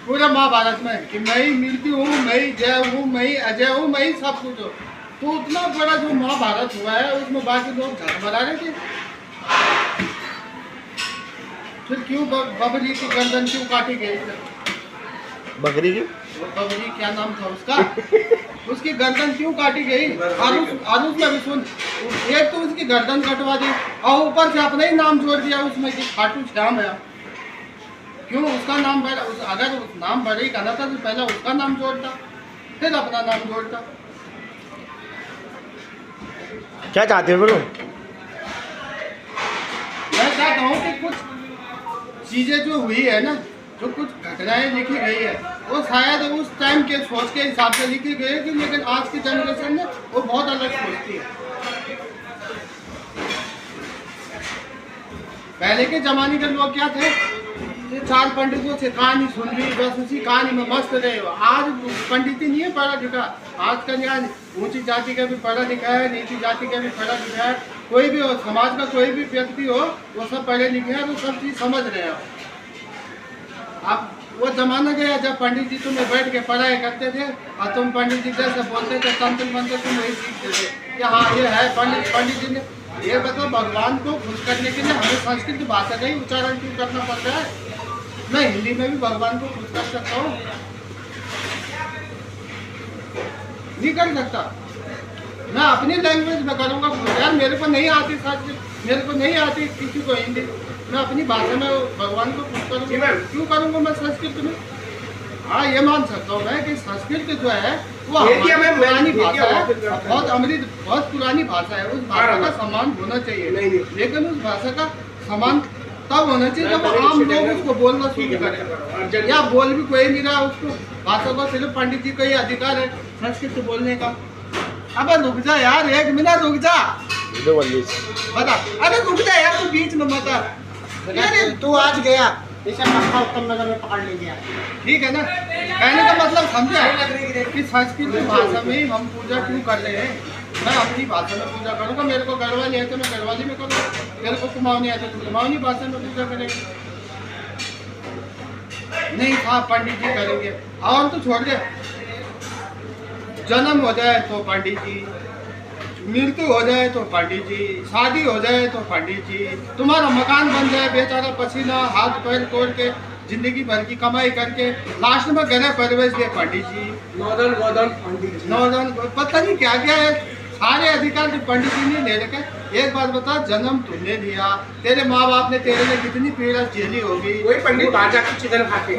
पूरे महाभारत में कि मैं ही मृत्यु हूँ, मैं ही जय हूँ, मैं ही अजय हूँ, मैं ही सब कुछ हूँ। तो उतना बड़ा जो महाभारत हुआ है उसमें बाकी लोग झगमगा रहे थे। फिर क्यों बबरी की गर्दन क्यों काटी गई? बकरी की वो बबरी क्या नाम था उसका? उसकी गर्दन क्यों काटी गई? आरुष में भी सुन, एक तो उसकी गर्दन कटवा दी और ऊपर से अपना ही नाम जोड़ दिया उसमें कि खाटू श्याम है। क्यों उसका नाम अगर उस नाम बड़े ही करना था तो पहले उसका नाम जोड़ता, फिर अपना नाम जोड़ता। क्या चाहते हो बोलो? मैं चाहता हूँ कि कुछ चीज़ें जो हुई है ना, जो कुछ घटनाएं लिखी गई है, वो शायद उस टाइम के सोच के हिसाब से लिखी गई है कि, लेकिन आज की जनरेशन में वो बहुत अलग सोचती है। पहले के ज़माने के लोग क्या थे? चार पंडितों से कहानी सुन ली, बस उसी कहानी में मस्त रहे। आज पंडित ही नहीं है पढ़ा लिखा। आज का यहाँ ऊंची जाति का भी पढ़ा लिखा है, नीची जाति का भी पढ़ा लिखा है। कोई भी हो, समाज का कोई भी व्यक्ति हो, वो सब पढ़े लिखे हैं, तो सब चीज़ समझ रहे हैं। अब वो जमाना गया जब पंडित जी तुम्हें बैठ के पढ़ाई करते थे और तुम पंडित जी जैसे बोलते थे तंत्र मंत्र तुम वही सीखते थे कि हाँ ये है पंडित जी ने ये बताओ। भगवान को खुश करने के लिए हमें संस्कृत भाषा का ही उच्चारण क्यों करना पड़ता है? मैं हिंदी में भी भगवान को खुश कर सकता हूँ, नहीं कर सकता? मैं अपनी लैंग्वेज में करूँगा यार। मेरे को नहीं आती संस्कृत, मेरे को नहीं आती किसी को हिंदी, मैं अपनी भाषा में भगवान को खुश करूँगा। क्यों करूँगा मैं संस्कृत में? हाँ ये मान सकता हूँ मैं कि संस्कृत जो है वो हमारी पुरानी भाषा है, बहुत अमृत, बहुत पुरानी भाषा है। उस भाषा का सम्मान होना चाहिए, लेकिन उस भाषा का सम्मान तब होना चाहिए जब आम लोग उसको बोलना शुरू करें। या बोल भी कोई नहीं रहा उसको, भाषा को सिर्फ पंडित जी का ही अधिकार है संस्कृत बोलने का। अबे रुक जा यार, एक मिनट रुक जा, बता। अरे रुक जा यार, तू बीच में मत आ। तू आज गया इसे मक्का उत्तम नगर में पकड़ ले गया, ठीक है ना? कहने का मतलब समझा कि संस्कृत भाषा में ही हम पूजा क्यों कर रहे हैं? मैं अपनी भाषा में पूजा करूँगा। मेरे को गढ़वाली है तो मैं गढ़वाली में करूँगा, मेरे को कुमाऊनी है तो कुमाऊनी भाषा में पूजा करेंगे। नहीं हाँ पंडित जी करेंगे, और तो छोड़ दे। जन्म हो जाए तो पंडित जी, मृत्यु हो जाए तो पंडित जी, शादी हो जाए तो पंडित जी, तुम्हारा मकान बन जाए बेचारा पसीना हाथ पैर तोड़ के जिंदगी भर की कमाई करके लास्ट में गृह प्रवेश दे पंडित जी। नॉर्दर्न पंडित जी, नॉर्दर्न पता नहीं क्या क्या है, सारे अधिकार जो पंडित जी ने ले रखे। एक बात बता, जन्म तुमने दिया, तेरे माँ बाप ने तेरे लिए कितनी पीड़ा झेली होगी। वही पंडित बाजा की चिकन खाते।